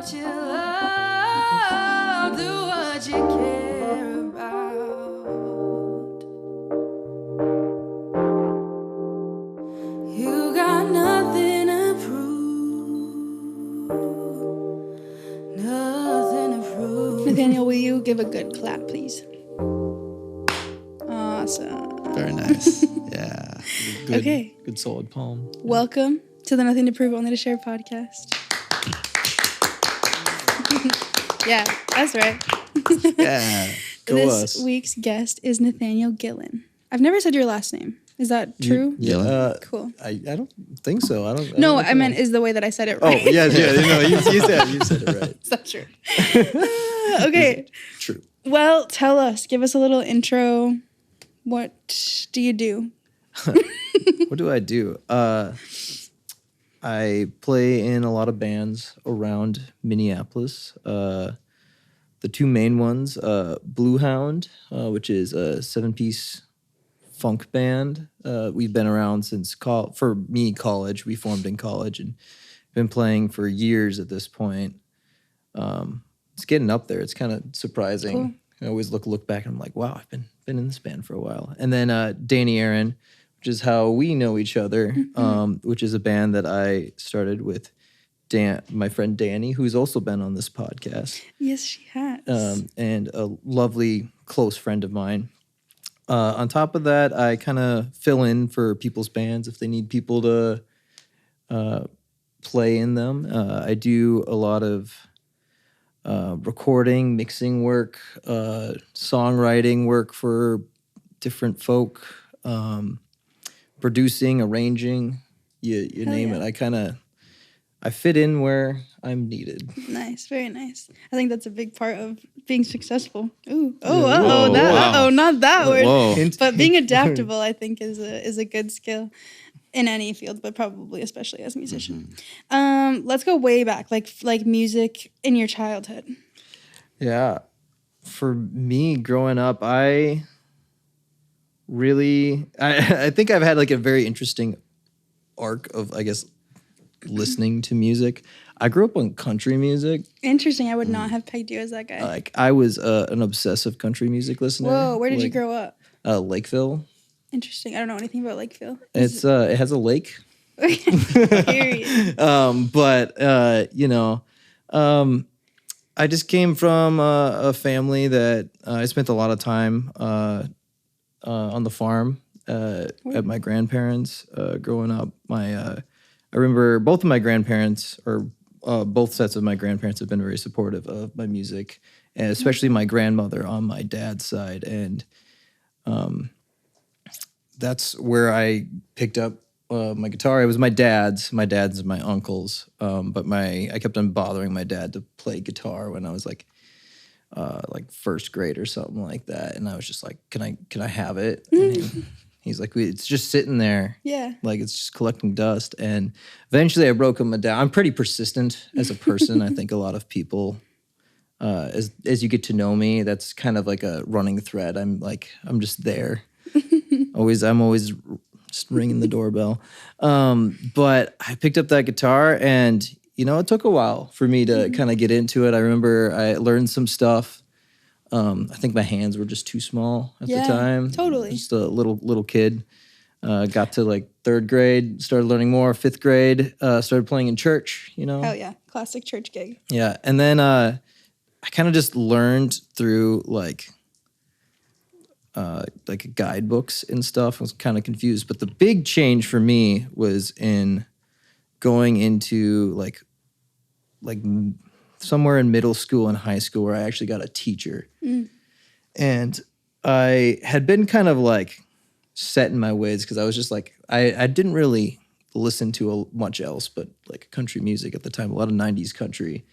what you love, do what you care about. You got nothing to prove, nothing to prove. Nathaniel, will you give a good clap, please? Awesome. Very nice. Yeah. Good, Okay. Good solid palm. Welcome to the Nothing to Prove, Only to Share podcast. Yeah, that's right. Yeah. Go This us. week's guest is Nathaniel Gillen. I've never said your last name. Is that true? Yeah. Cool. I don't think so. I don't. No, don't I know. meant is the way that I said it Oh right. yeah. No, you said it right. Is that true? Okay. True. Well, tell us. Give us a little intro. What do you do? What do I do? I play in a lot of bands around Minneapolis. The two main ones, Bluehound, which is a 7-piece funk band. We've been around since for me, college. We formed in college and been playing for years at this point. It's getting up there. It's kind of surprising. Cool. I always look back and I'm like, wow, I've been in this band for a while. And then Dani Erin, which is how we know each other, which is a band that I started with my friend Dani, who's also been on this podcast, Yes, she has. and a lovely close friend of mine. On top of that, I kind of fill in for people's bands if they need people to play in them. I do a lot of recording, mixing work, songwriting work for different folk, producing, arranging, you name yeah. it. I fit in where I'm needed. Nice, very nice. I think that's a big part of being successful. Ooh, Whoa, wow. not that word. Whoa. But being adaptable, I think, is a good skill in any field, but probably especially as a musician. Let's go way back, like music in your childhood. Yeah. For me growing up, I think I've had like a very interesting arc of, I guess, listening to music. I grew up on country music. Interesting. I would not have pegged you as that guy. Like I was an obsessive country music listener. Whoa, where did you grow up? Lakeville. Interesting. I don't know anything about Lakeville. It has a lake. Period. I just came from a family that I spent a lot of time on the farm at my grandparents growing up. I remember both of my grandparents, or both sets of my grandparents, have been very supportive of my music, and especially my grandmother on my dad's side. And that's where I picked up my guitar. It was my dad's and my uncle's, but I kept on bothering my dad to play guitar when I was like first grade or something like that, and I was just like, can I have it? And he's like, it's just sitting there. Yeah. Like it's just collecting dust. And eventually I broke him down. I'm pretty persistent as a person. I think a lot of people, as you get to know me, that's kind of like a running thread. I'm just there. I'm always just ringing the doorbell. But I picked up that guitar and, it took a while for me to kind of get into it. I remember I learned some stuff. I think my hands were just too small at the time. Totally. Just a little kid. Got to like 3rd grade, started learning more. 5th grade, started playing in church, Hell yeah. Classic church gig. Yeah. And then I kind of just learned through like guidebooks and stuff. I was kind of confused. But the big change for me was in going into like somewhere in middle school and high school where I actually got a teacher. And I had been kind of like set in my ways because I was just like, I didn't really listen to much else but like country music at the time, a lot of 90s country,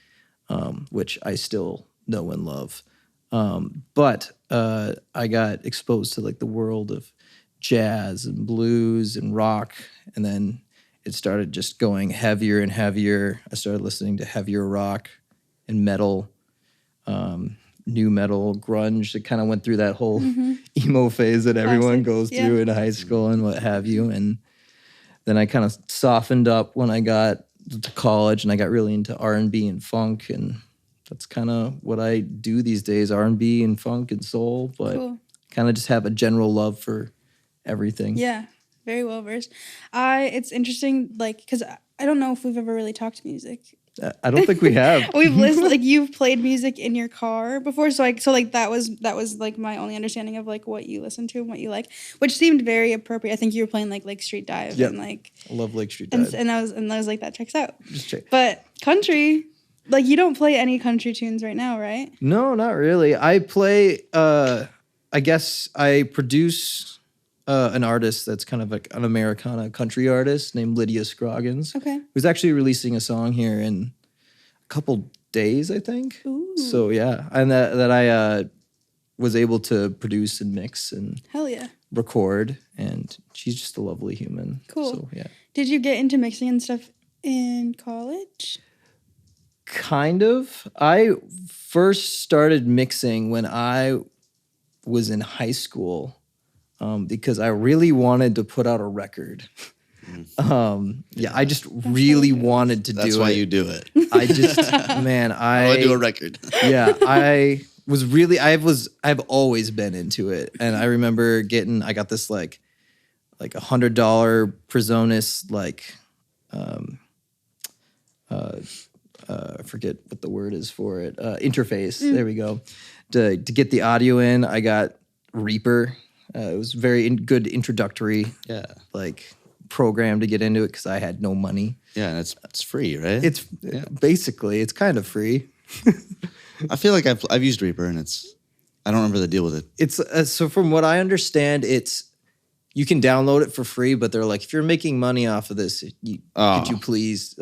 which I still know and love. But I got exposed to like the world of jazz and blues and rock, and then it started just going heavier and heavier. I started listening to heavier rock and metal, new metal, grunge. It kind of went through that whole emo phase that everyone goes through in high school and what have you. And then I kind of softened up when I got to college, and I got really into R&B and funk, and that's kind of what I do these days, R&B and funk and soul, but Cool. kind of just have a general love for everything. Yeah, very well versed. It's interesting, like, because I don't know if we've ever really talked music. I don't think we have. We've listened, like, you've played music in your car before, so that was like my only understanding of like what you listen to and what you like, which seemed very appropriate. I think you were playing like Lake Street Dive Yep. and like I love Lake Street Dive. and I was like, that checks out. Just check. But country, like, you don't play any country tunes right now, right? No, not really. I play, I guess I produce an artist that's kind of like an Americana country artist named Lydia Scroggins. Okay. Who's actually releasing a song here in a couple days, I think. Ooh. So yeah, and that I was able to produce and mix and Hell yeah. record, and she's just a lovely human. Cool. So yeah. Did you get into mixing and stuff in college? Kind of. I first started mixing when I was in high school because I really wanted to put out a record. I just really wanted to do it. That's why you do it. I just, man, I want to do a record. yeah, I've always been into it. And I remember I got this like $100 Presonus, like, I forget what the word is for it. Interface. There we go. To get the audio in, I got Reaper. It was very good introductory, Yeah. like program to get into it because I had no money. Yeah, and it's free, right? It's basically it's kind of free. I feel like I've used Reaper, and I don't remember the deal with it. It's so from what I understand, you can download it for free, but they're like, if you're making money off of this, could you please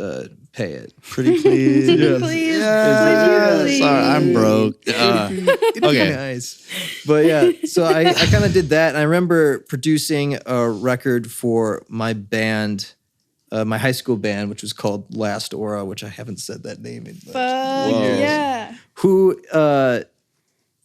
pay it? Pretty please. Please. Yeah, Would you sorry, I'm broke. It'd be Okay. nice. But yeah, so I kind of did that. And I remember producing a record for my band, my high school band, which was called Last Aura, which I haven't said that name in Fuck Whoa. yeah. who,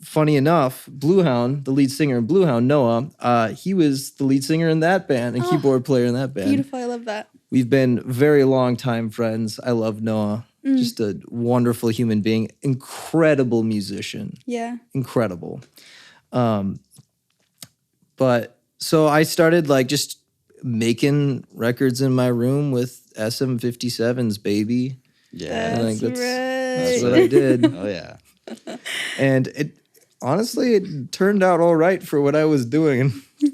funny enough, Bluehound, the lead singer in Bluehound, Noah, he was the lead singer in that band and keyboard player in that band. Beautiful. I love that. We've been very long time friends. I love Noah. Just a wonderful human being, incredible musician, Yeah. incredible. But so I started like just making records in my room with SM57s, baby. Yeah. I think That's that's right. what I did. Oh yeah. And honestly, it turned out all right for what I was doing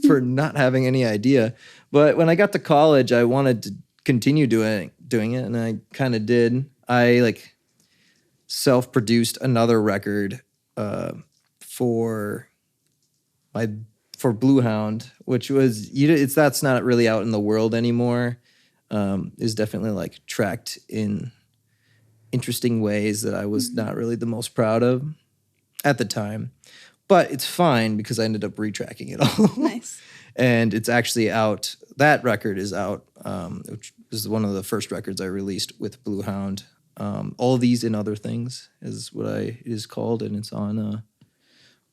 for not having any idea. But when I got to college, I wanted to continue doing it, and I kind of did. I like self-produced another record for Bluehound, which was that's not really out in the world anymore. Is definitely like tracked in interesting ways that I was not really the most proud of at the time. But it's fine because I ended up retracking it all. Nice. And it's actually out. That record is out, which is one of the first records I released with Bluehound. All These and Other Things is what it is called, and it's on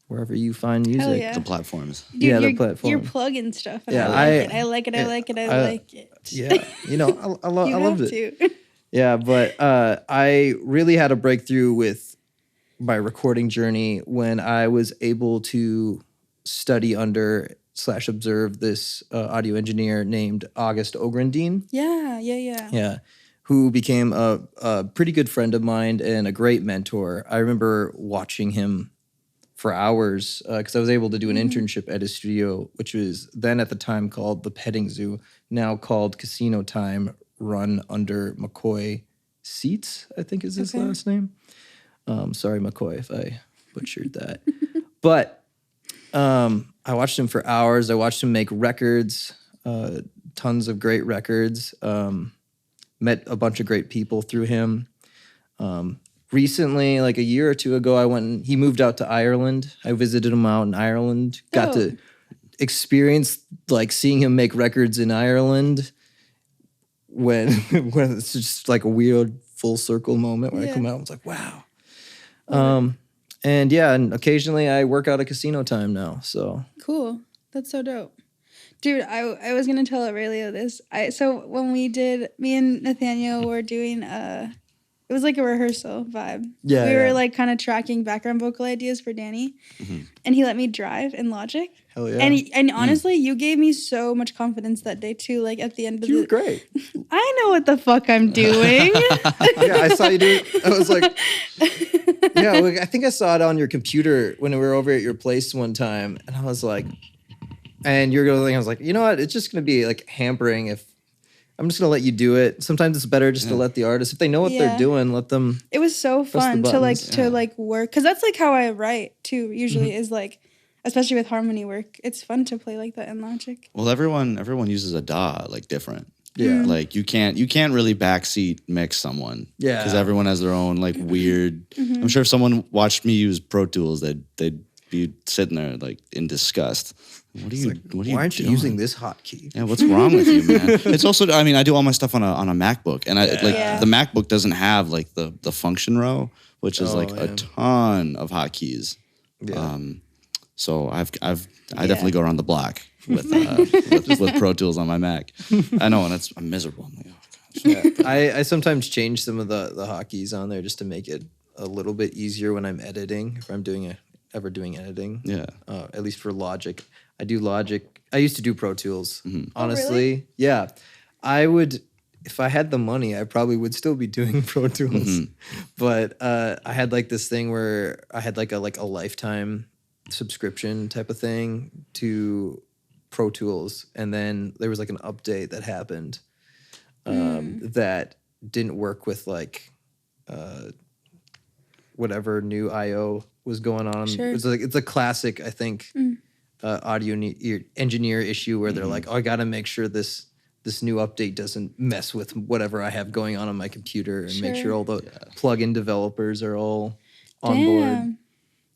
wherever you find music. yeah. The platforms. Dude, Yeah, the you're, platform. You're plugging stuff. And Yeah, I like it. I like it. I like it. Yeah, I You loved have it. to. Yeah, but I really had a breakthrough with my recording journey when I was able to study under / observe this audio engineer named August Ograndine. Yeah. Yeah, who became a pretty good friend of mine and a great mentor. I remember watching him for hours because I was able to do an internship at his studio, which was then at the time called The Petting Zoo, now called Casino Time, run under McCoy Seats, I think is his last name. Sorry, McCoy, if I butchered that. But I watched him for hours. I watched him make records, tons of great records. Met a bunch of great people through him. Recently, like a year or two ago, he moved out to Ireland. I visited him out in Ireland. Got to experience like seeing him make records in Ireland when it's just like a weird full circle moment where I come out and it's like, wow. And occasionally I work out at Casino Time now. So Cool. That's so dope. Dude, I was gonna tell Aurelio this. So when me and Nathaniel were doing it was like a rehearsal vibe. Yeah, we were yeah. like kind of tracking background vocal ideas for Dani, and he let me drive in Logic. Hell yeah. And honestly, you gave me so much confidence that day too. Like at the end of You were the, great. I know what the fuck I'm doing. Yeah, I saw you do it. I was like, yeah, I think I saw it on your computer when we were over at your place one time, and I was like, and you're going, I was like, you know what? It's just gonna be like hampering if I'm just gonna let you do it. Sometimes it's better just to let the artist, if they know what Yeah. they're doing, let them. It was so the fun to like buttons. work, because that's like how I write too. Usually is like, especially with harmony work, it's fun to play like that in Logic. Well, everyone uses a DAW like different. Yeah. Like you can't really backseat mix someone. Yeah. Because everyone has their own like weird. I'm sure if someone watched me use Pro Tools, they'd be sitting there like in disgust. What are you? What are you? Why aren't you doing? using this hotkey? Yeah, what's wrong with you, man? It's also, I mean, I do all my stuff on a MacBook, and Yeah. the MacBook doesn't have like the function row, which is like a ton of hotkeys. Yeah. So I definitely go around the block with Pro Tools on my Mac. I know, and I'm miserable. I'm like, oh, gosh. I sometimes change some of the hotkeys on there just to make it a little bit easier when I'm editing, if I'm ever doing editing. Yeah. At least for Logic. I do Logic. I used to do Pro Tools. Honestly. really? Yeah. I would, if I had the money, I probably would still be doing Pro Tools. But I had like this thing where I had like a lifetime subscription type of thing to Pro Tools. And then there was like an update that happened that didn't work with like whatever new IO was going on. Sure. It's a classic, I think, audio engineer issue where they're like, oh, I got to make sure this new update doesn't mess with whatever I have going on my computer and make sure all the plugin developers are all on board.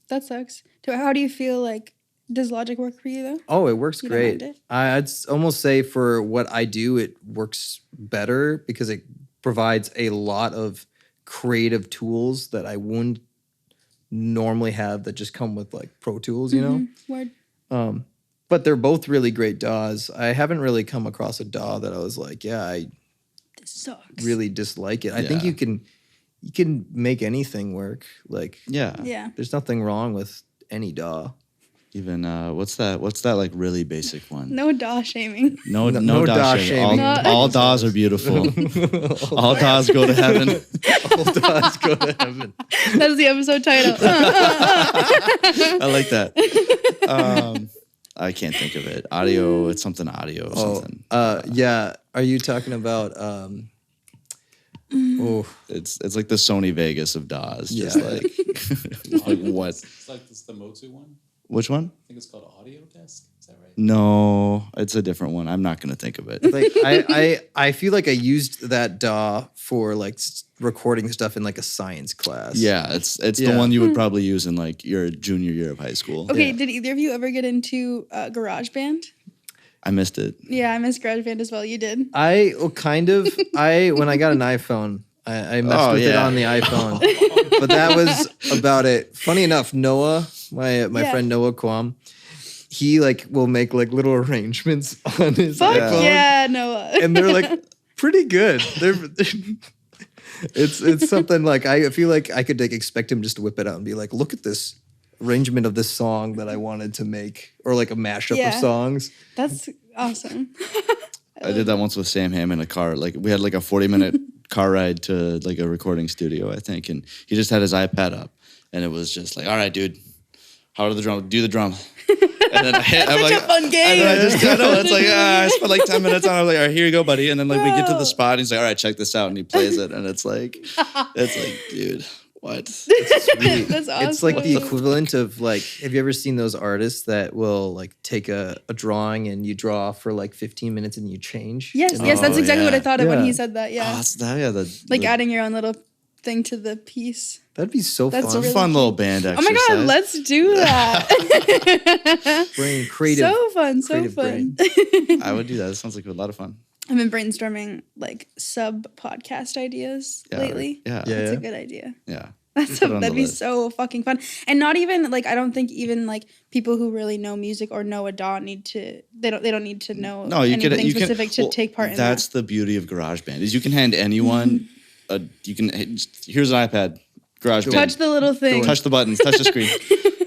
That sucks. So how do you feel like, does Logic work for you though? Oh, it works You don't great. mind it? I'd almost say for what I do, it works better because it provides a lot of creative tools that I wouldn't normally have that just come with like Pro Tools, you know? Word. But they're both really great DAWs. I haven't really come across a DAW that I was like, yeah, I This sucks. really dislike it. I think you can make anything work. Like, Yeah. Yeah. there's nothing wrong with any DAW. Even what's that like really basic one? No DAW shaming. No no DAW DAW shaming. shaming. All DAWs are beautiful. All DAWs go to heaven. All DAWs go to heaven. That's the episode title. I like that. I can't think of it. Audio. It's something audio or something. Yeah. Are you talking about? Oh, It's like the Sony Vegas of DAWs. Just Yeah. like what? It's like this the Motu one. Which one? I think it's called Audio Desk. Is that right? No, it's a different one. I'm not gonna think of it. like I feel like I used that DAW for like recording stuff in like a science class. Yeah, it's Yeah. the one you would probably use in like your junior year of high school. Okay, did either of you ever get into GarageBand? I missed it. Yeah, I miss GarageBand as well. You did. Kind of. When I got an iPhone, I messed with it yeah. on the iPhone, but that was about it. Funny enough, Noah, my Yeah. friend Noah Kwam, he like will make like little arrangements on his Fuck iPhone, yeah, Noah. and they're like pretty good. It's something like I feel like I could like expect him just to whip it out and be like, look at this arrangement of this song that I wanted to make, or like a mashup Yeah. of songs. That's awesome. I did that once with Sam Hamm in a car. Like we had like a 40-minute car ride to like a recording studio, I think, and he just had his iPad up, and it was just like, all right, dude, how are the drums? Do the drums. And then I'm Such like, a fun and game. then I know it's like I spent like 10 minutes on it. I was like, all right, here you go, buddy. And then like we get to the spot, and he's like, all right, check this out, and he plays it, and it's like, dude, what? That's awesome. It's like the equivalent of like, have you ever seen those artists that will like take a drawing and you draw for like 15 minutes and you change? Yes, And yes, that's exactly what I thought of when Yeah. he said that. Yeah, like adding your own little thing to the piece. that'd be so That's fun. It's a really fun little band Oh exercise. my god, let's do that. Brain creative. So fun, so creative fun. brain. I would do that. It sounds like a lot of fun. I've been brainstorming like sub podcast ideas lately. Yeah. Yeah. That's a good idea. Yeah. That'd be so fucking fun. And not even like I don't think even like people who really know music or know a DAW need to. They don't need to know anything specific to take part in that. That's the beauty of GarageBand is you can hand anyone here's an iPad. GarageBand. Touch the little thing. Touch the buttons. Touch the screen.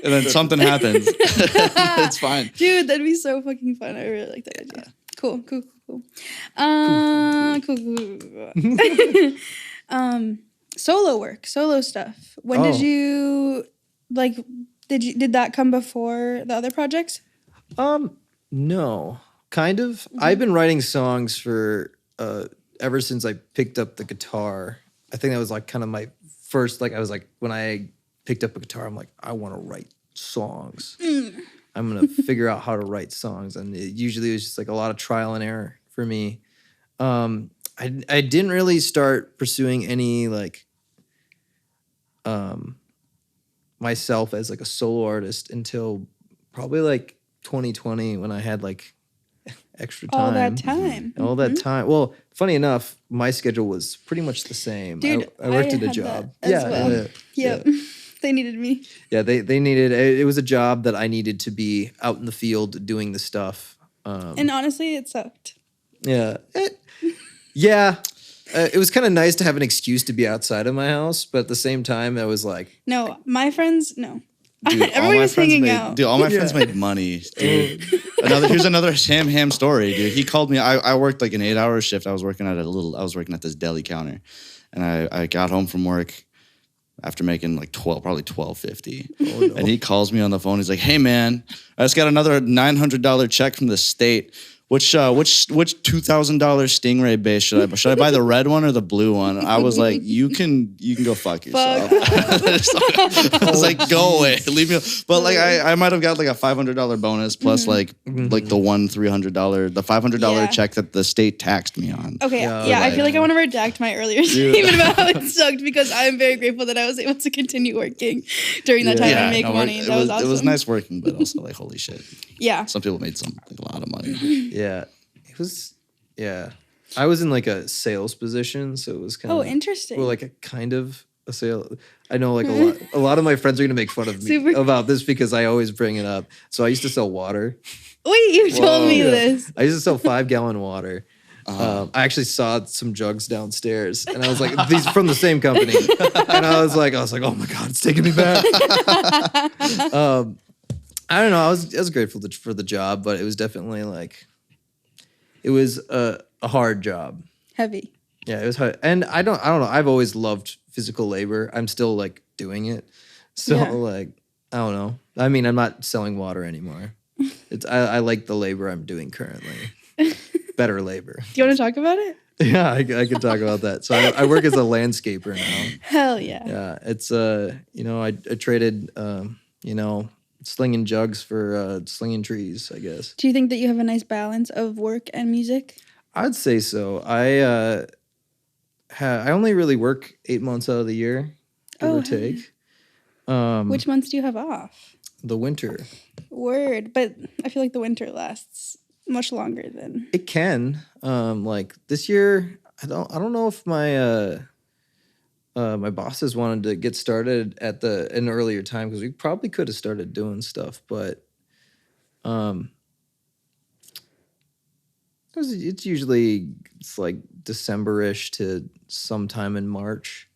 And then something happens. It's fine. Dude, that'd be so fucking fun. I really like that idea. Cool. Cool. Solo work, solo stuff. When did you like? Did that come before the other projects? No, kind of. I've been writing songs for ever since I picked up the guitar. I think that was like kind of my first. Like I was like when I picked up a guitar, I'm like I want to write songs. I'm gonna figure out how to write songs, and usually it was just like a lot of trial and error for me. I didn't really start pursuing any like myself as like a solo artist until probably like 2020 when I had like extra time. All that time. All that time. Well, funny enough, my schedule was pretty much the same. Dude, I worked at a had job. that as well. Yeah. They needed me. Yeah, they needed it was a job that I needed to be out in the field doing the stuff. And honestly, it sucked. Yeah. It was kind of nice to have an excuse to be outside of my house, but at the same time, I was like, no, my friends, no. Dude, Everybody was hanging out. Dude, all my friends made money, dude. Here's another Sam Ham story, dude. He called me. I worked like an 8-hour shift. I was working at this deli counter, and I got home from work after making like probably $12.50. Oh, no. And he calls me on the phone. He's like, "Hey man, I just got another $900 check from the state. Which $2,000 Stingray bass should I buy? Should I buy the red one or the blue one?" I was like, you can go fuck yourself. I was like, go away, leave me. But like I might have got like a $500 bonus plus like the one $300 the $500 check that the state taxed me on. Okay, I feel like I want to redact my earlier statement about how it sucked because I'm very grateful that I was able to continue working during that time and make money. That was awesome. It was nice working, but also like holy shit. Yeah. Some people made a lot of money. Yeah, it was. Yeah, I was in like a sales position, so it was kind of interesting. Well, like a kind of a sale. I know like a lot of my friends are gonna make fun of me about this because I always bring it up. So I used to sell water. Wait, you told me this. I used to sell 5-gallon water. I actually saw some jugs downstairs, and I was like, "These from the same company." And I was like, "Oh my god, it's taking me back." I don't know. I was grateful for the job, but it was definitely like, it was a hard job. Heavy. Yeah, it was hard. And I don't know. I've always loved physical labor. I'm still like doing it. So like, I don't know. I mean, I'm not selling water anymore. I like the labor I'm doing currently. Better labor. Do you want to talk about it? Yeah, I can talk about that. So I work as a landscaper now. Hell yeah. Yeah, it's I traded slinging jugs for slinging trees, I guess. Do you think that you have a nice balance of work and music? I'd say so. I only really work 8 months out of the year, give or take. Which months do you have off? The winter. Word, but I feel like the winter lasts much longer than it can. Like this year, I don't know if my my bosses wanted to get started at an earlier time because we probably could have started doing stuff, but it's usually like December-ish to sometime in March,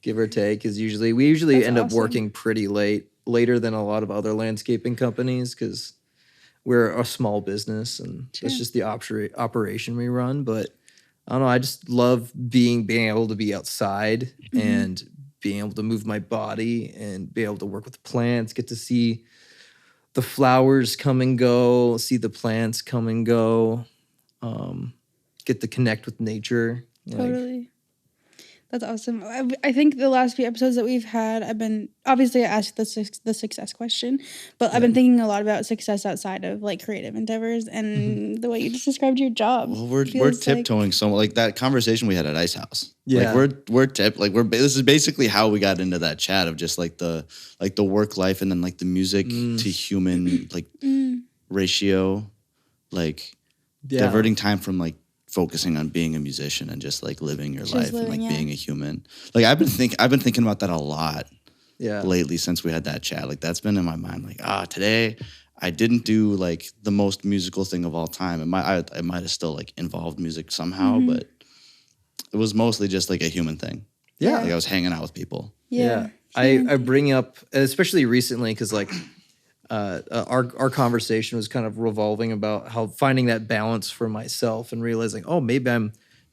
give or take. Because we usually end up working pretty later than a lot of other landscaping companies because we're a small business and it's just the operation we run, but. I don't know. I just love being able to be outside and being able to move my body and be able to work with plants, get to see the flowers come and go, see the plants come and go, get to connect with nature. Totally. That's awesome. I think the last few episodes that we've had, obviously I asked the success question, but I've been thinking a lot about success outside of like creative endeavors and the way you just described your job. Well, we're tiptoeing so like that conversation we had at Ice House. Yeah, this is basically how we got into that chat of just like the work life and then like the music to human like ratio, like diverting time from like focusing on being a musician and just like living your life and like being a human. Like I've been thinking about that a lot. Yeah. lately since we had that chat. Like that's been in my mind. Like today I didn't do like the most musical thing of all time. It might have still like involved music somehow, but it was mostly just like a human thing. Yeah. Like I was hanging out with people. Yeah. I bring up, especially recently, because like our conversation was kind of revolving about how finding that balance for myself and realizing, oh, maybe I'm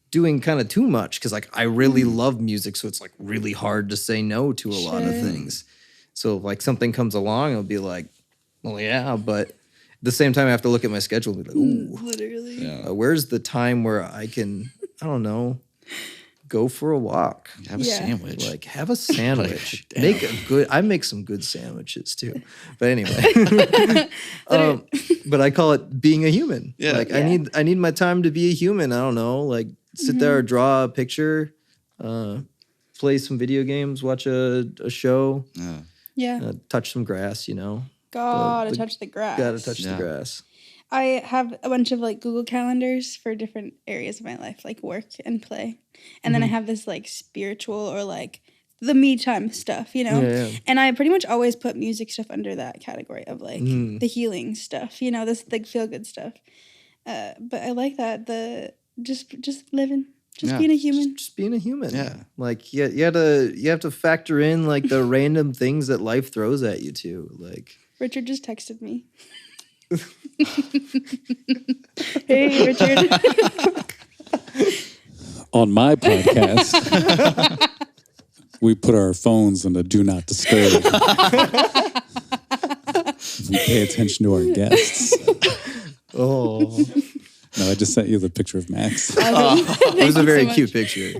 doing kind of too much because like I really love music, so it's like really hard to say no to a lot of things. So if like something comes along, I'll be like, well, yeah, but at the same time, I have to look at my schedule and be like, ooh, Literally. where's the time where I can, I don't know, go for a walk. Have a sandwich. Like have a sandwich. Damn. I make some good sandwiches too. But anyway. But I call it being a human. Yeah. Like I need my time to be a human. I don't know, like sit there, draw a picture, play some video games, watch a show, Yeah. touch some grass, you know. Gotta touch the grass. Gotta touch the grass. I have a bunch of like Google calendars for different areas of my life, like work and play. And then I have this like spiritual or like the me time stuff, you know? Yeah. And I pretty much always put music stuff under that category of like the healing stuff, you know, this like feel good stuff. But I like that, the just living, being a human. Just being a human. Yeah. Like you have to factor in like the random things that life throws at you too. Like Richard just texted me. Hey, Richard. On my podcast, we put our phones on the do not disturb. We pay attention to our guests. oh, No, I just sent you the picture of Max. it was a very cute picture.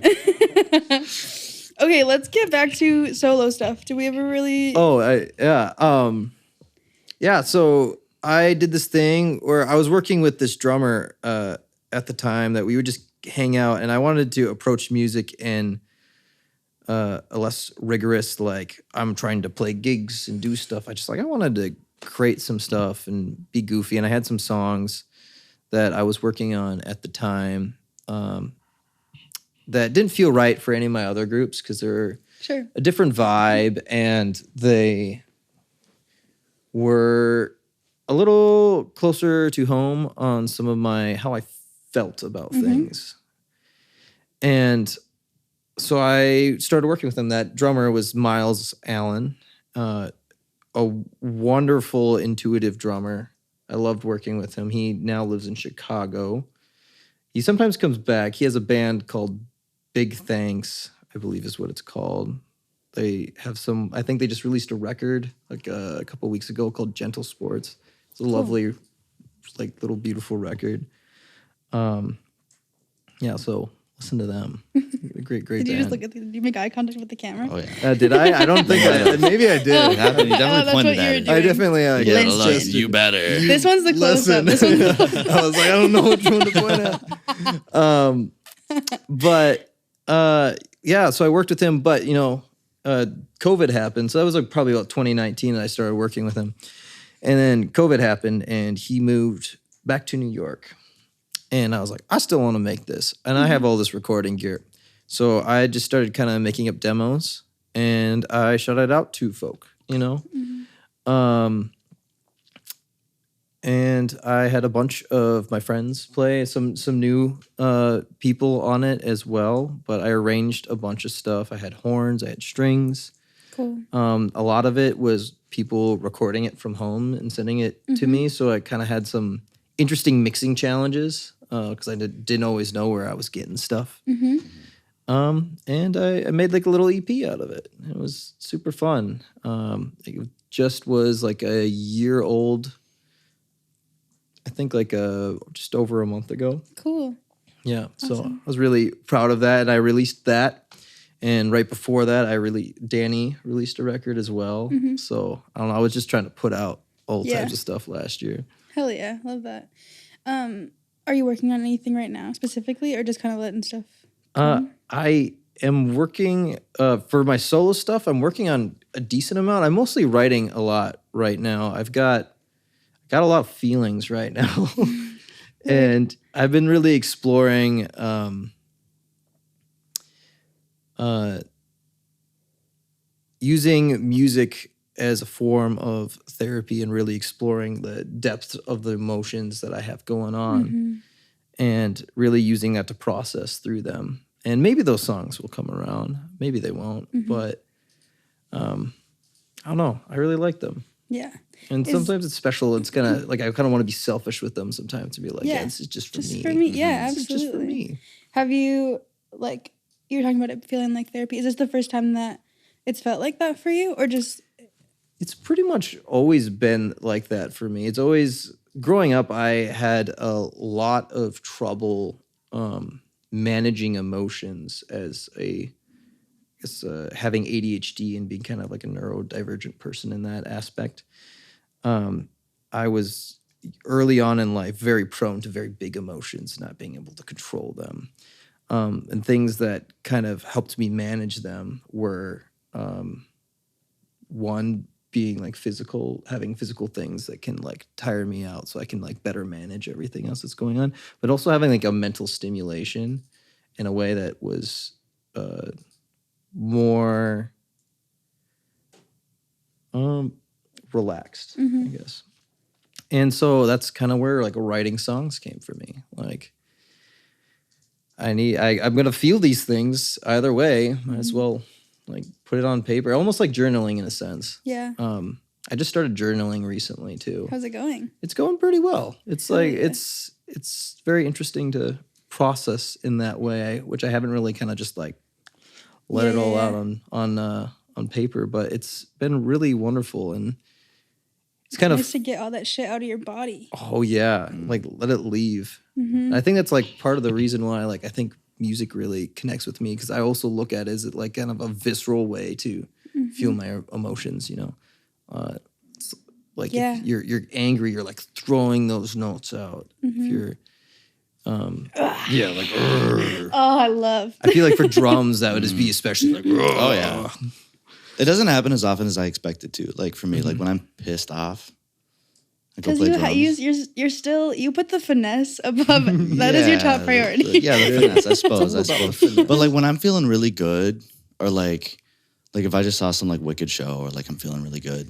Okay, let's get back to solo stuff. Do we ever really? Yeah. So I did this thing where I was working with this drummer at the time that we would just hang out, and I wanted to approach music in a less rigorous, like I'm trying to play gigs and do stuff. I wanted to create some stuff and be goofy, and I had some songs that I was working on at the time that didn't feel right for any of my other groups because they're a different vibe, and they were a little closer to home on some of how I felt about things. And so I started working with them. That drummer was Miles Allen, a wonderful, intuitive drummer. I loved working with him. He now lives in Chicago. He sometimes comes back. He has a band called Big Thanks, I believe is what it's called. They have I think they just released a record like a couple weeks ago called Gentle Sports. It's a lovely, like little beautiful record. So listen to them. Great Did you band. just look at did you make eye contact with the camera? Oh yeah. Did I? I don't think I did. Maybe I did. It happened. You definitely that's pointed what you at were it. doing. I definitely. Yeah, look, just- you better. This one's the close-up. Listen. This one's the I was like, I don't know which one to point at. So I worked with him, but COVID happened. So that was like probably about 2019 that I started working with him. And then COVID happened and he moved back to New York. And I was like, I still want to make this. And I have all this recording gear. So I just started kind of making up demos and I shot it out to folk, and I had a bunch of my friends play, some new people on it as well. But I arranged a bunch of stuff. I had horns, I had strings. cool. A lot of it was people recording it from home and sending it to me. So I kind of had some interesting mixing challenges because I didn't always know where I was getting stuff. And I made like a little EP out of it. It was super fun. It just was like a year old. I think like just over a month ago. Cool. Yeah. So I was really proud of that. And I released that. And right before that, Dani released a record as well. So I don't know. I was just trying to put out all types of stuff last year. Hell yeah, love that. Are you working on anything right now specifically, or just kind of letting stuff? I am working for my solo stuff. I'm working on a decent amount. I'm mostly writing a lot right now. I've got a lot of feelings right now, and I've been really exploring. using music as a form of therapy and really exploring the depth of the emotions that I have going on and really using that to process through them. And maybe those songs will come around. Maybe they won't. But I don't know. I really like them. Yeah. And sometimes it's special. It's kind of like I kind of want to be selfish with them sometimes to be like, yeah, this is just for me. For me. Yeah, This is absolutely. just for me. Have you, like, you're talking about it feeling like therapy. Is this the first time that it's felt like that for you, or just? It's pretty much always been like that for me. It's always, growing up, I had a lot of trouble managing emotions as having ADHD and being kind of like a neurodivergent person in that aspect. I was early on in life very prone to very big emotions, not being able to control them. And things that kind of helped me manage them were one, being like having physical things that can like tire me out so I can like better manage everything else that's going on, but also having like a mental stimulation in a way that was more relaxed, I guess. And so that's kind of where like writing songs came for me. Like I'm gonna feel these things either way. Might as well like put it on paper, almost like journaling in a sense. Yeah. I just started journaling recently too. How's it going? It's going pretty well. It's like it's very interesting to process in that way, which I haven't really kind of just like let it all out on paper, but it's been really wonderful, and it's kind Nice of to get all that shit out of your body. oh yeah, like let it leave. I think that's like part of the reason why like I think music really connects with me, because I also look at it as like kind of a visceral way to feel my emotions, you know. It's like if you're angry, you're like throwing those notes out. If you're yeah, like Oh, I love. I feel like for drums that would just be especially like Oh yeah. It doesn't happen as often as I expect it to. Like for me, like when I'm pissed off, I go Because play drums. you're still, you put the finesse above. That is your top priority. The finesse, I suppose. But like when I'm feeling really good, or like if I just saw some like wicked show, or like I'm feeling really good,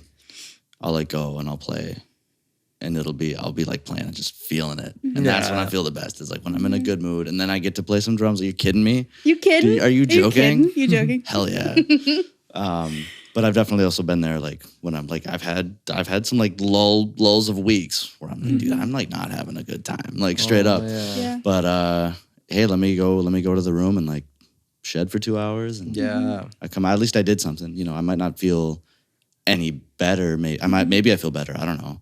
I'll like go and I'll play, and I'll be like playing and just feeling it, and that's when I feel the best. Is like when I'm in a good mood, and then I get to play some drums. Are you kidding me? You kidding? Are you joking? You joking? Hell yeah. But I've definitely also been there, like when I'm like I've had some like lulls of weeks where I'm like, dude, I'm like not having a good time, like straight up. Yeah. But hey, let me go to the room and like shed for 2 hours, and I come out. At least I did something. You know, I might not feel any better. Maybe I feel better. I don't know,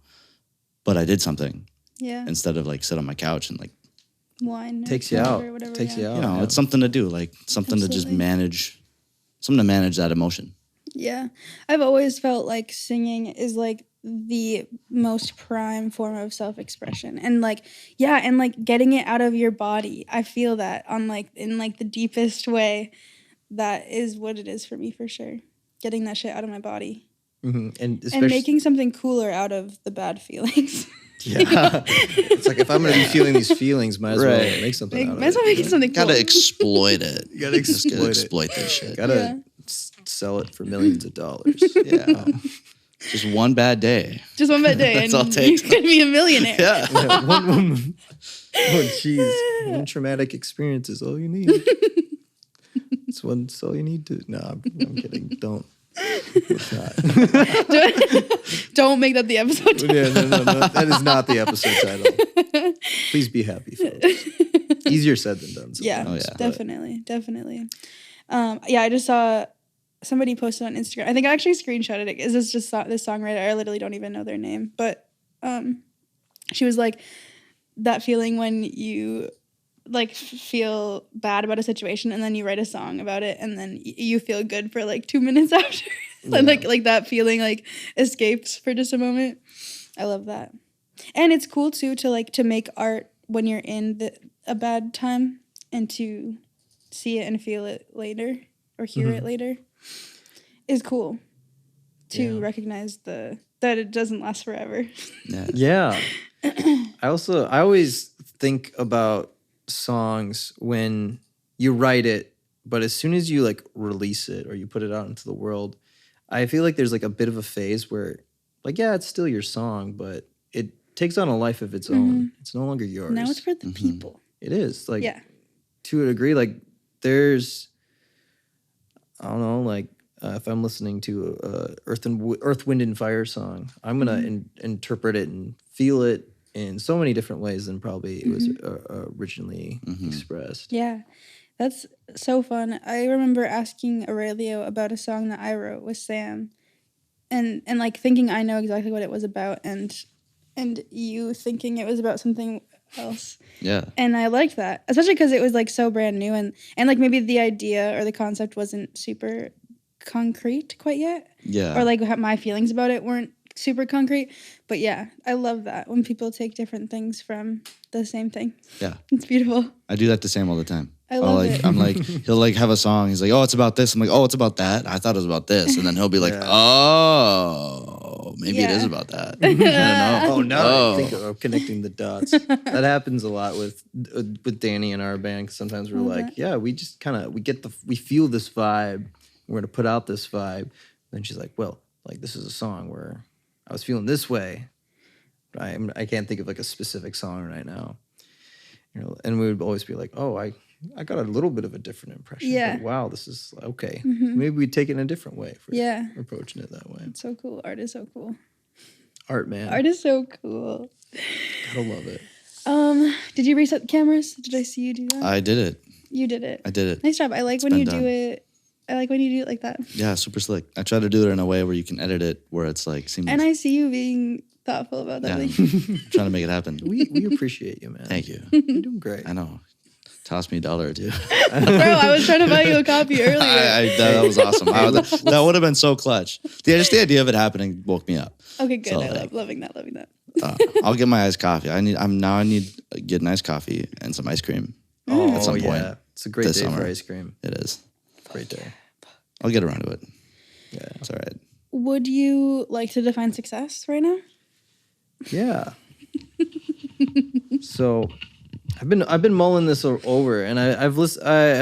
but I did something. Yeah. Instead of like sit on my couch and like Wine. takes you out. Takes you out. you know, it's something to do, like something to just manage that emotion. Yeah. I've always felt like singing is like the most prime form of self-expression, and like and like getting it out of your body. I feel that on like in like the deepest way. That is what it is for me, for sure. Getting that shit out of my body. And making something cooler out of the bad feelings. Yeah. It's like if I'm going to be feeling these feelings, might as well make something out of it. Might as well make something cool. Gotta exploit it. You gotta exploit that shit. Gotta sell it for millions of dollars. Yeah. Just one bad day. Just one bad day. That's and all it takes. You could be a millionaire. Yeah. Oh, jeez. One traumatic experience is all you need. It's all you need to. No, I'm kidding. Don't. It's not. Don't make that the episode title. Yeah, no. That is not the episode title. Please be happy, folks. Easier said than done. Yeah, definitely. I just saw somebody posted on Instagram. I think I actually screenshotted it. Is this just this songwriter? I literally don't even know their name. But she was like, that feeling when you like feel bad about a situation and then you write a song about it and then you feel good for like 2 minutes after. And like that feeling like escapes for just a moment. I love that. And it's cool too to make art when you're in a bad time and to see it and feel it later or hear it later is cool. To recognize that it doesn't last forever. Yeah. I always think about songs when you write it, but as soon as you like release it or you put it out into the world, I feel like there's like a bit of a phase where, like, yeah, it's still your song, but it takes on a life of its own. It's no longer yours. Now it's for the people. It is like Yeah. to a degree. Like there's, I don't know, like if I'm listening to a Earth, Wind, and Fire song, I'm gonna interpret it and feel it in so many different ways than probably it was originally expressed. Yeah. That's so fun. I remember asking Aurelio about a song that I wrote with Sam and like thinking I know exactly what it was about and you thinking it was about something else. Yeah. And I liked that, especially because it was like so brand new and like maybe the idea or the concept wasn't super concrete quite yet. Yeah. Or like my feelings about it weren't super concrete. But yeah, I love that when people take different things from the same thing. Yeah. It's beautiful. I do that the same all the time. I love like, it. I'm like, he'll like have a song. He's like, oh, it's about this. I'm like, oh, it's about that. I thought it was about this. And then he'll be like, oh, maybe it is about that. I don't know. Oh no! I think of connecting the dots. That happens a lot with Dani and our band. 'Cause sometimes we're like, yeah, we just kind of we feel this vibe. We're gonna put out this vibe. Then she's like, well, like this is a song where I was feeling this way. I can't think of like a specific song right now. You know, and we would always be like, oh, I got a little bit of a different impression. Yeah. But wow, this is okay. Maybe we take it in a different way if we're approaching it that way. It's so cool. Art is so cool. Art, man. Art is so cool. Gotta love it. Did you reset the cameras? Did I see you do that? I did it. You did it. I did it. Nice job. I like when been you done. do it. I like when you do it like that. Yeah, super slick. I try to do it in a way where you can edit it where it's like seamless. And I see you being thoughtful about that. Yeah. Like, Trying to make it happen. We appreciate you, man. Thank you. You're doing great. I know. Toss me $1 or $2. bro, I was trying to buy you a copy earlier. That was awesome. That would have been so clutch. Just the idea of it happening woke me up. Okay, good. So, I like, loving that. I'll get my iced coffee. I need to get an iced coffee and some ice cream at some point. It's a great this day summer. for ice cream. It is. Great day. I'll get around to it. Yeah. It's all right. Would you like to define success right now? Yeah. So, I've been mulling this over, and I've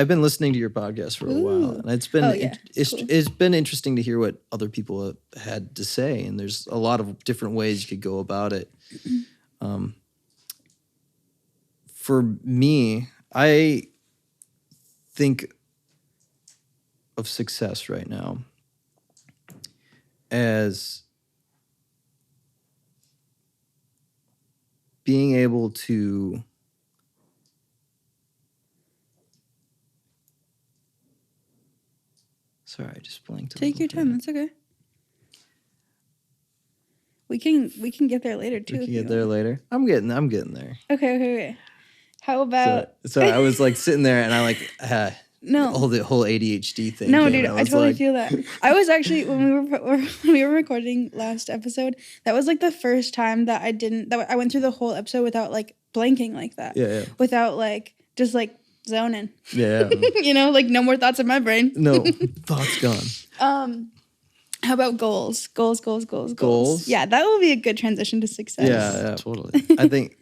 been listening to your podcast for a while, and it's been it's been interesting to hear what other people have had to say, and there's a lot of different ways you could go about it. For me, I think of success right now as being able to sorry, I just blanked. Take your time. That's okay. We can get there later too. We can get there later. I'm getting there. Okay. How about So I was like sitting there and I like no. the whole ADHD thing. No, came, dude, and I was totally like, feel that. I was actually when we were recording last episode. That was like the first time that I went through the whole episode without like blanking like that. Yeah. Without like just like zoning. Yeah. You know, like no more thoughts in my brain. No, thoughts gone. How about goals? Goals. Goals? Yeah, that will be a good transition to success. Yeah. Totally. I think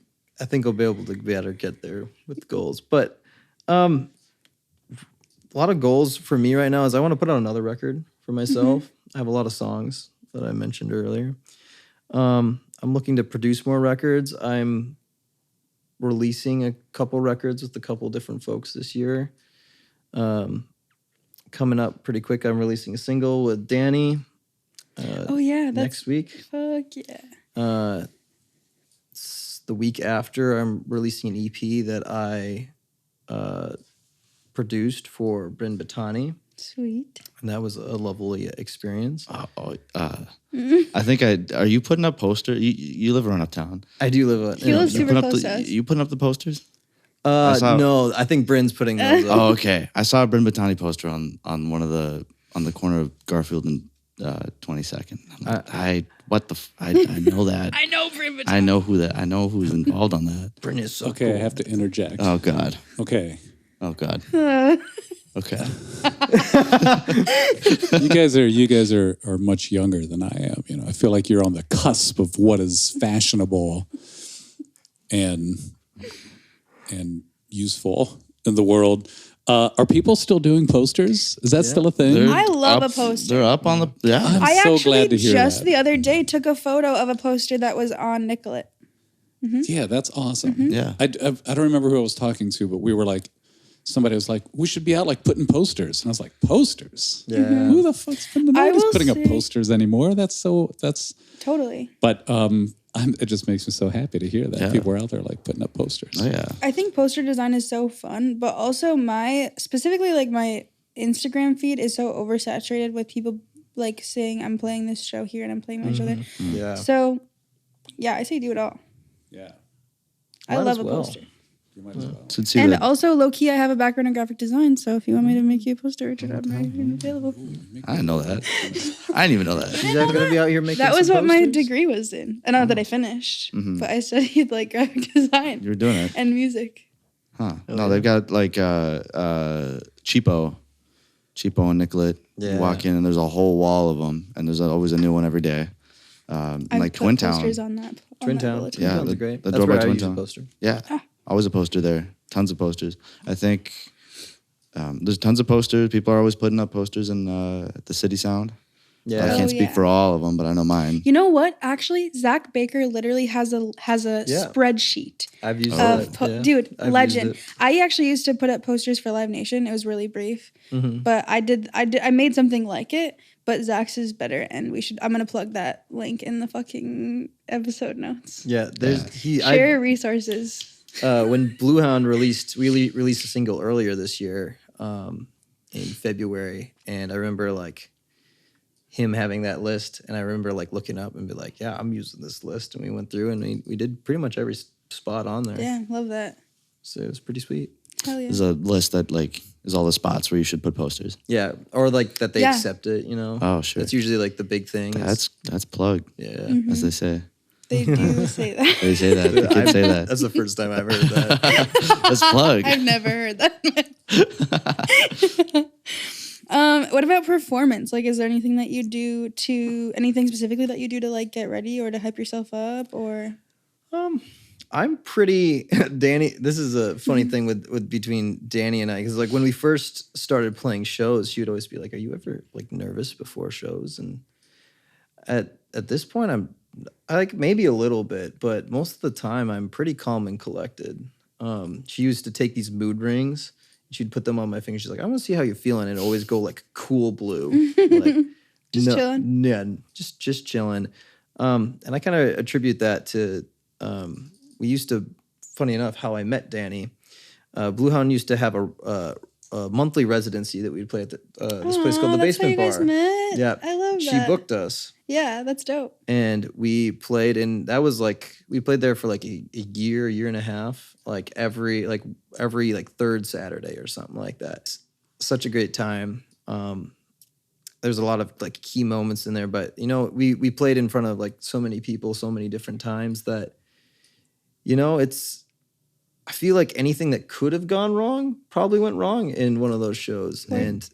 I'll be able to better get there with goals. But a lot of goals for me right now is I want to put out another record for myself. I have a lot of songs that I mentioned earlier. I'm looking to produce more records. I'm releasing a couple records with a couple different folks this year. Coming up pretty quick, I'm releasing a single with Dani. Oh yeah, that's next week. Fuck yeah. The week after, I'm releasing an EP that I produced for Bryn Batani, Sweet. and that was a lovely experience. I think are you putting up posters? You live around uptown. I do live. He lives You super putting up close to us. you putting up the posters? saw- No, I think Bryn's putting those up. Oh, okay. I saw a Bryn Batani poster on the corner of Garfield and 22nd. I'm like, I know that. I know Brim. I know who's involved on that. Bryn is so Okay, cool. I have to interject. Oh God. Okay. Oh God. Okay. You guys are much younger than I am. You know, I feel like you're on the cusp of what is fashionable and useful in the world. Are people still doing posters? Is that still a thing? I love a up- poster. They're up on the I'm I so actually glad to hear just that. the other day took a photo of a poster that was on Nicollet. Yeah, that's awesome. Yeah. I don't remember who I was talking to, but we were like, somebody was like, we should be out like putting posters. And I was like, posters? Yeah. Who the fuck's I nobody's will putting up say- posters anymore? That's Totally. but it just makes me so happy to hear that Yeah. people are out there like putting up posters. Oh yeah. I think poster design is so fun, but also specifically like my Instagram feed is so oversaturated with people like saying I'm playing this show here and I'm playing my show there. Yeah. So yeah, I say do it all. Yeah. I Might love as a well. poster. You might as well. Should see And that. also low key I have a background in graphic design, so if you want me to make you a poster, Richard, I'm ready and available. I didn't know that. I didn't even know that. Is that gonna be out here making? That was some what my posters? degree was in. I know that I finished, but I studied like graphic design You were doing it. and music. Huh. No, they've got like Cheapo and Nicollet. Yeah. You walk in and there's a whole wall of them, and there's always a new one every day. I've Like put Twin Town. posters on that. Twin Town. bulletin. Yeah, Town's the- great. the That's door by where I Twin use a Town. poster. Yeah, always a poster there. Tons of posters. I think there's tons of posters. People are always putting up posters in the City Sound. Yeah. I Oh, can't speak yeah. for all of them, but I know mine. You know what? Actually, Zach Baker literally has a Yeah. spreadsheet I've used of that. Yeah. dude, I've legend. used it. I actually used to put up posters for Live Nation. It was really brief, Mm-hmm. but I made something like it. But Zach's is better, and I'm gonna plug that link in the fucking episode notes. Yeah, Share resources. When Bluehound released a single earlier this year, in February, and I remember like him having that list, and I remember like looking up and be like, yeah, I'm using this list, and we went through and we did pretty much every spot on there. Yeah, love that. So it was pretty sweet. Hell yeah. There's a list that like is all the spots where you should put posters. Yeah, or like that they Yeah. accept it, you know. Oh, sure. That's usually like the big thing. That's plug, yeah. as they say. They do say that. They say that. The kids say that. That's the first time I've heard that. That's plug. I've never heard that. What about performance? Like, is there anything that you do anything specifically that you do to like get ready or to hype yourself up or? I'm pretty Dani. This is a funny thing with between Dani and I, because like when we first started playing shows, she would always be like, "Are you ever like nervous before shows?" And at this point, I like maybe a little bit, but most of the time I'm pretty calm and collected. She used to take these mood rings. She'd put them on my finger. She's like, "I want to see how you're feeling," and always go like cool blue, like Just chilling? Yeah, just chilling. And I kind of attribute that to. We used to, funny enough, how I met Dani. Bluehound used to have a monthly residency that we'd play at this place called the that's how Basement you guys Bar. met? Yeah, I love she that. booked us, Yeah, that's dope. and we played, and that was like we played there for like a year and a half, like every third Saturday or something like that. Such a great time. There's a lot of like key moments in there, but you know, we played in front of like so many people, so many different times that. You know, I feel like anything that could have gone wrong probably went wrong in one of those shows. Right. And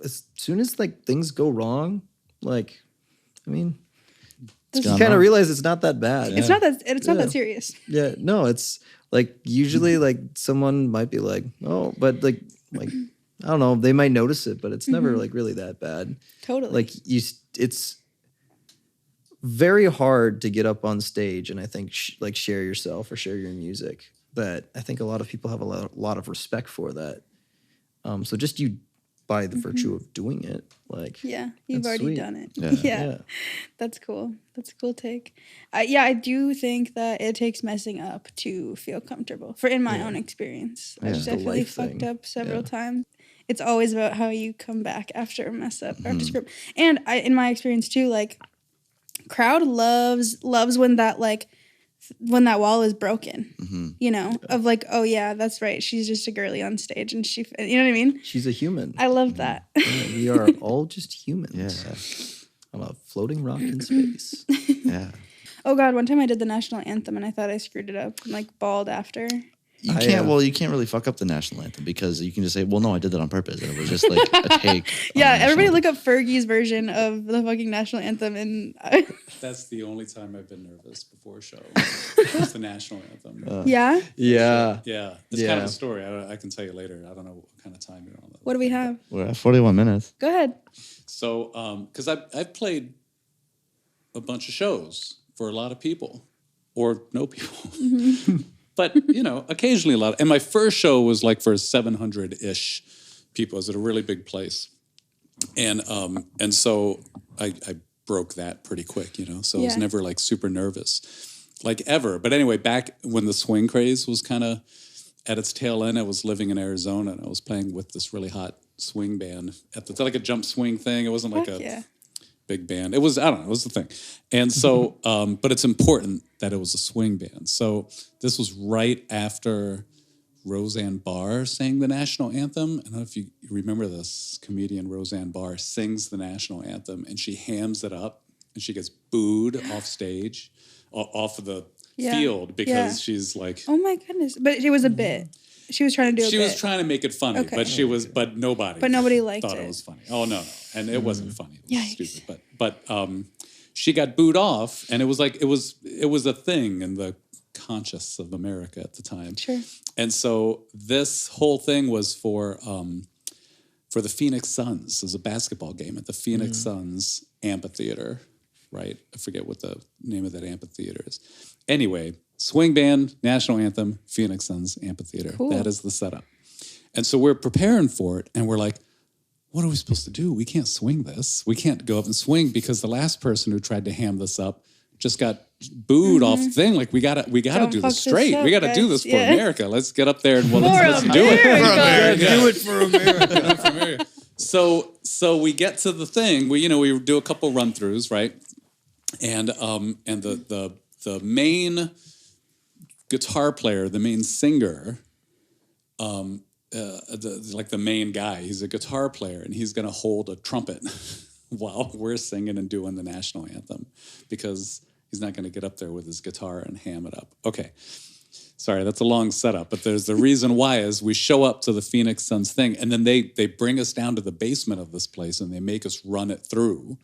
as soon as like things go wrong, like, I mean, you gone kind of wrong. realize it's not that bad. It's not that Yeah. that serious. Yeah, no, it's like usually like someone might be like, oh, but like I don't know, they might notice it, but it's never like really that bad. Totally. Like it's very hard to get up on stage and I think like share yourself or share your music. But I think a lot of people have a lot of respect for that. So just you by the virtue of doing it, like yeah, you've that's already sweet. done it. Yeah. Yeah. That's cool. That's a cool take. I do think that it takes messing up to feel comfortable. In my own experience, I've Just a definitely life fucked thing. up several times. It's always about how you come back after a mess up, after script. And in my experience too, like crowd loves when that wall is broken. You know, of like, oh yeah, that's right. She's just a girly on stage, and you know what I mean. She's a human. I love that. Yeah, we are all just humans Yeah. on a floating rock in space. Yeah. Oh God, one time I did the national anthem and I thought I screwed it up and like bawled after. You can't. Well, you can't really fuck up the national anthem because you can just say, "Well, no, I did that on purpose," and it was just like a take. Yeah, everybody look up Fergie's version of the fucking national anthem, and That's the only time I've been nervous before a show. It's the national anthem. yeah. Yeah. Yeah, it's kind of a story. I can tell you later. I don't know what kind of time you're on. What do we have? We're at 41 minutes. Go ahead. So, because I've played a bunch of shows for a lot of people, or no people. But, occasionally a lot. And my first show was like for 700-ish people. It was at a really big place. And so I broke that pretty quick, So I was never like super nervous, like ever. But anyway, back when the swing craze was kind of at its tail end, I was living in Arizona and I was playing with this really hot swing band at the like a jump swing thing. It wasn't like big band. It was, I don't know, it was the thing. And so, but it's important that it was a swing band. So this was right after Roseanne Barr sang the national anthem. I don't know if you remember this comedian, Roseanne Barr, sings the national anthem and she hams it up and she gets booed off stage, off of the field because she's like... Oh my goodness. But it was a bit. She was trying to do She was trying to make it funny, but nobody liked thought it. It was funny. Oh, no. And it wasn't funny. It was stupid. But she got booed off and it was like, it was a thing in the conscious of America at the time. Sure. And so this whole thing was for the Phoenix Suns. It was a basketball game at the Phoenix Suns amphitheater, right? I forget what the name of that amphitheater is. Anyway, swing band, national anthem, Phoenix Suns amphitheater. Cool. That is the setup. And so we're preparing for it and we're like, what are we supposed to do? We can't swing this. We can't go up and swing because the last person who tried to ham this up just got booed off the thing. Like we gotta do this straight. We gotta do this for America. Let's get up there and let's do it. For America. Do it for America. For America. So we get to the thing. We do a couple run throughs, right? And the main guitar player, the main singer, the main guy, he's a guitar player and he's going to hold a trumpet while we're singing and doing the national anthem because he's not going to get up there with his guitar and ham it up. Okay. Sorry, that's a long setup, but there's the reason why is we show up to the Phoenix Suns thing and then they bring us down to the basement of this place and they make us run it through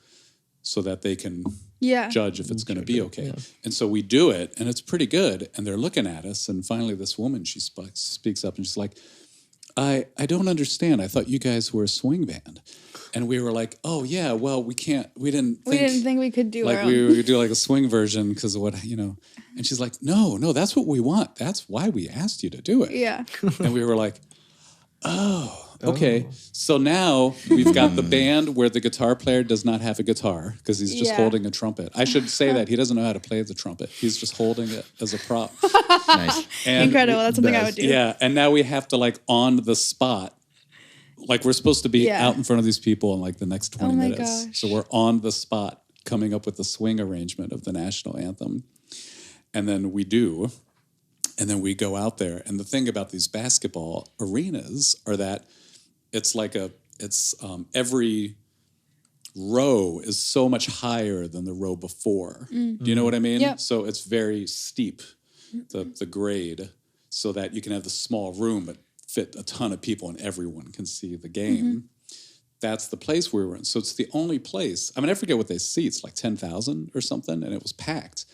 so that they can judge if it's going to be okay. Yeah. And so we do it, and it's pretty good. And they're looking at us, and finally this woman, she speaks up, and she's like, I don't understand. I thought you guys were a swing band. And we were like, oh, yeah, well, we didn't think we could do like we could do like a swing version because of what, And she's like, no, that's what we want. That's why we asked you to do it. Yeah. And we were like, oh. Okay, so now we've got the band where the guitar player does not have a guitar because he's just holding a trumpet. I should say that. He doesn't know how to play the trumpet. He's just holding it as a prop. Nice. And incredible. That's something I would do. Yeah, and now we have to like on the spot. Like we're supposed to be out in front of these people in like the next 20 minutes. Gosh. So we're on the spot coming up with the swing arrangement of the national anthem. And then we do. And then we go out there. And the thing about these basketball arenas are that it's like every row is so much higher than the row before. Do you know what I mean? Yep. So it's very steep, the grade, so that you can have the small room but fit a ton of people and everyone can see the game. That's the place we were in. So it's the only place. I mean, I forget what they see. It's like 10,000 or something, and it was packed.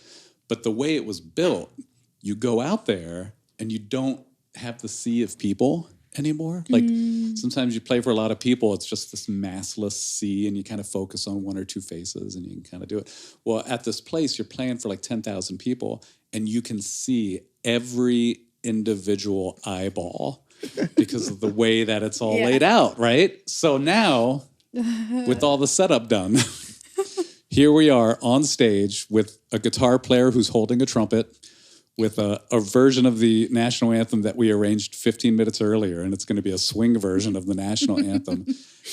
But the way it was built, you go out there and you don't have the sea of people anymore. Like sometimes you play for a lot of people, it's just this massless sea and you kind of focus on one or two faces and you can kind of do it. Well, at this place, you're playing for like 10,000 people and you can see every individual eyeball because of the way that it's all laid out, right? So now, with all the setup done, here we are on stage with a guitar player who's holding a trumpet, with a version of the national anthem that we arranged 15 minutes earlier, and it's going to be a swing version of the national anthem.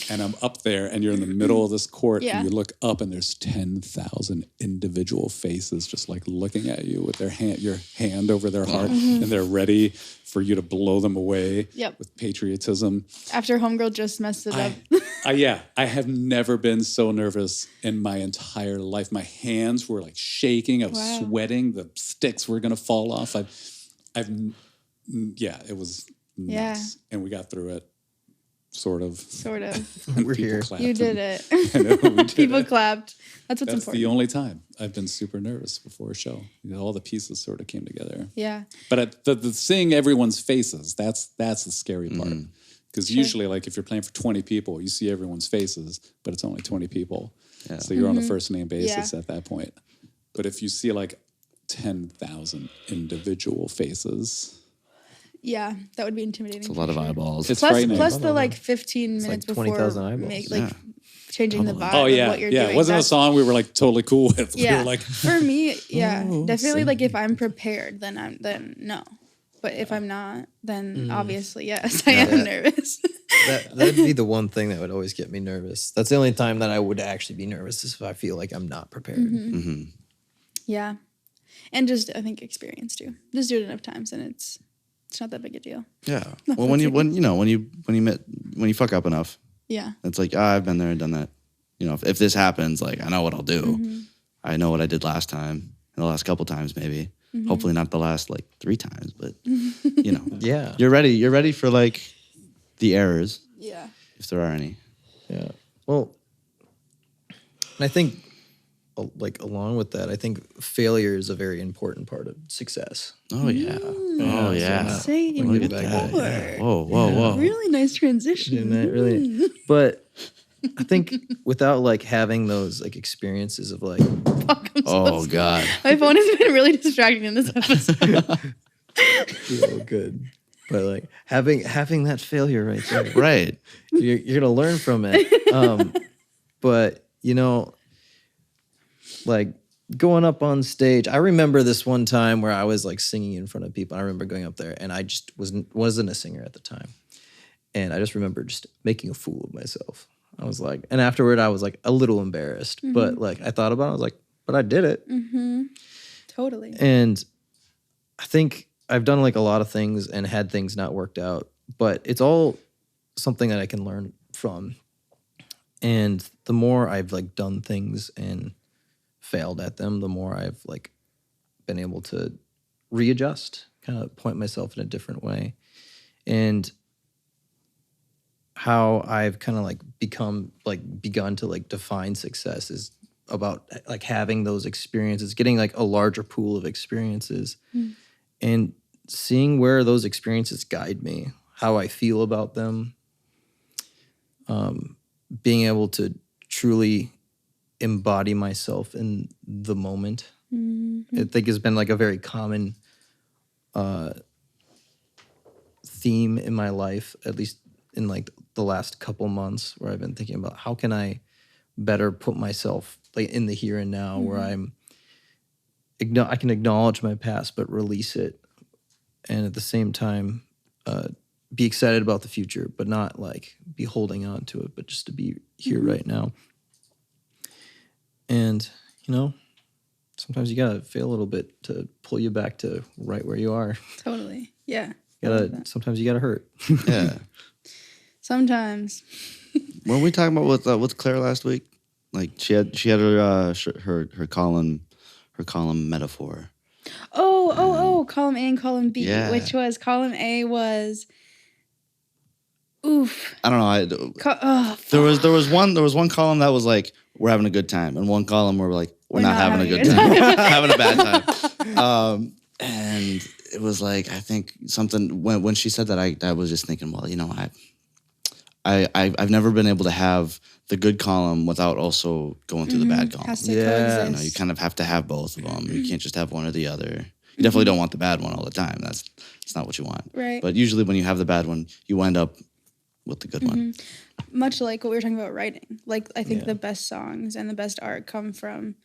And I'm up there, and you're in the middle of this court, and you look up, and there's 10,000 individual faces just like looking at you with your hand over their heart, and they're ready for you to blow them away with patriotism. After Homegirl just messed it up. I have never been so nervous in my entire life. My hands were like shaking. I was sweating. The sticks were going to fall off. I've yeah, it was nuts. Yeah. And we got through it, sort of. Sort of. And We're people here. clapped You did and- it. I know, we did People it. clapped. That's what's That's important. the only time I've been super nervous before a show. All the pieces sort of came together. Yeah. But the seeing everyone's faces, that's the scary part. Because usually, like, if you're playing for 20 people, you see everyone's faces, but it's only 20 people. Yeah. So you're on a first name basis Yeah. at that point. But if you see, like, 10,000 individual faces, Yeah. That would be intimidating. It's a lot of eyeballs. it's Plus, frightening. plus the like 15 like minutes 20,000 before eyeballs. like changing the vibe Oh, yeah. of what you're Yeah. doing. It wasn't a That's- song we were, like, totally cool with. We Yeah. were like, For me, yeah. Definitely like if I'm prepared, then no. But if I'm not, then obviously yes, I am nervous. That'd be the one thing that would always get me nervous. That's the only time that I would actually be nervous is if I feel like I'm not prepared. Yeah. And just I think experience too. Just do it enough times and it's not that big a deal. Yeah. Well, when you fuck up enough, Yeah. it's like, I've been there and done that. You know, if this happens, like, I know what I'll do. I know what I did last time, the last couple times maybe. Hopefully not the last like 3 times, but you know, Yeah. you're ready. You're ready for like the errors Yeah. if there are any. Yeah. Well, and I think, like, along with that, I think failure is a very important part of success. Oh yeah. Oh yeah. Say it Look at more. that. Yeah. Whoa. Really nice transition. And that really, but I think without like having those like experiences of like, Oh god. My phone has been really distracting in this episode. feel good, but like having that failure right there, Right. you're gonna learn from it. But you know, like going up on stage, I remember this one time where I was like singing in front of people. I remember going up there, and I just wasn't a singer at the time, and I just remember just making a fool of myself. I was like, and afterward, I was like a little embarrassed, but like I thought about it, I was like, but I did it, Totally. and I think I've done like a lot of things and had things not worked out, but it's all something that I can learn from. And the more I've like done things and failed at them, the more I've like been able to readjust, kind of point myself in a different way. And how I've kind of like begun to like define success is about like having those experiences, getting like a larger pool of experiences and seeing where those experiences guide me, how I feel about them, being able to truly embody myself in the moment. I think has been like a very common theme in my life, at least in like the last couple months, where I've been thinking about how can I better put myself like in the here and now, where I can acknowledge my past but release it, and at the same time be excited about the future, but not like be holding on to it, but just to be here right now. And you know, sometimes you gotta fail a little bit to pull you back to right where you are. Totally. Yeah. Sometimes you gotta hurt. Yeah. Sometimes. When we talking about with Claire last week, like she had her column metaphor. Oh, column A and column B, Yeah. which was column A was oof. I don't know. Oh, There was one column that was like we're having a good time, and one column where we're like we're not having a good time, having a bad time. And it was like I think something when she said that I was just thinking, well, you know, I've never been able to have the good column without also going through the bad column. has to Yeah. coexist. You know, you kind of have to have both of them. You can't just have one or the other. You definitely don't want the bad one all the time. That's not what you want. Right. But usually when you have the bad one, you wind up with the good one. Much like what we were talking about writing. Like I think Yeah. the best songs and the best art come from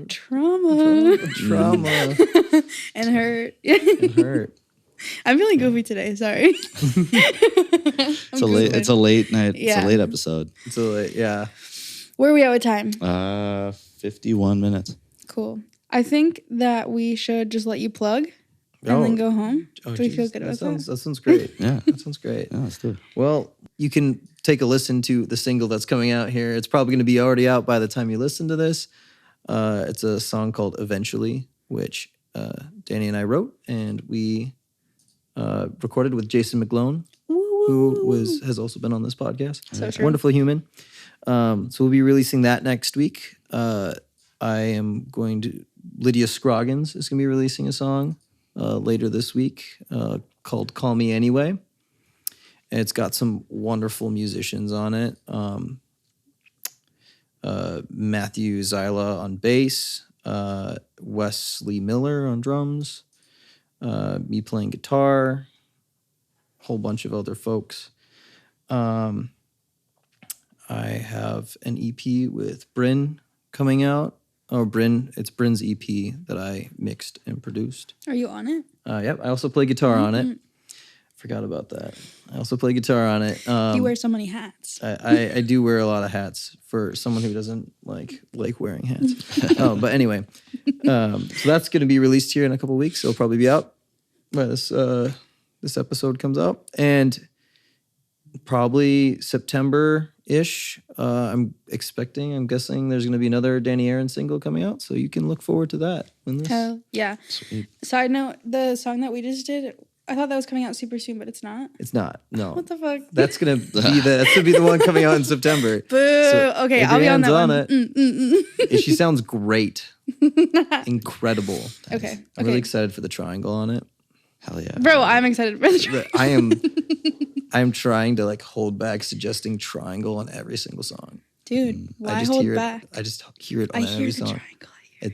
trauma Trauma and hurt. and hurt. I'm feeling goofy today. Sorry. It's a late night. It's Yeah. a late episode. So yeah. Where are we at with time? 51 minutes. Cool. I think that we should just let you plug and then go home. Oh, Do we feel geez. good that about sounds, that? that sounds great. Yeah. That sounds great. Yeah, let's do it. Well, you can take a listen to the single that's coming out here. It's probably going to be already out by the time you listen to this. It's a song called Eventually, which Danny and I wrote, and we recorded with Jason McGlone, who has also been on this podcast. So true. Wonderful human. So we'll be releasing that next week. Lydia Scroggins is going to be releasing a song later this week called Call Me Anyway. And it's got some wonderful musicians on it. Matthew Zyla on bass, Wesley Miller on drums, me playing guitar, a whole bunch of other folks. I have an EP with Bryn coming out. Oh, it's Bryn's EP that I mixed and produced. Are you on it? Yep, I also play guitar on it. Forgot about that. I also play guitar on it. You wear so many hats. I do wear a lot of hats for someone who doesn't like wearing hats. But anyway, so that's going to be released here in a couple of weeks. It'll probably be out when this episode comes out, and probably September-ish. I'm guessing there's going to be another Dani Erin single coming out, so you can look forward to that. Hell yeah! Sweet. Side note: the song that we just did. I thought that was coming out super soon, but it's not. It's not. No. What the fuck? That's gonna be the one coming out in September. Boo. So okay, I'll be on that one. It. She sounds great. Incredible. Okay. I'm really excited for the triangle on it. Hell yeah. Bro, I'm excited for the triangle. I am trying to hold back suggesting triangle on every single song. Dude, why I just hold hear back? I just hear it on I every hear the song. triangle. I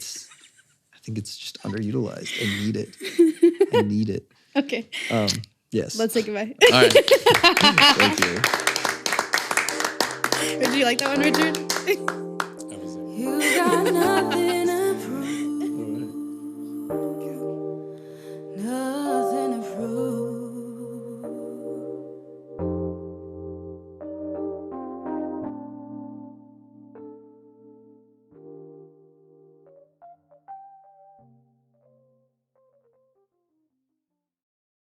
think it's just underutilized. I need it. Okay. Yes. Let's say goodbye. All right. Thank you. Did you like that one, Richard? That was it. You got nothing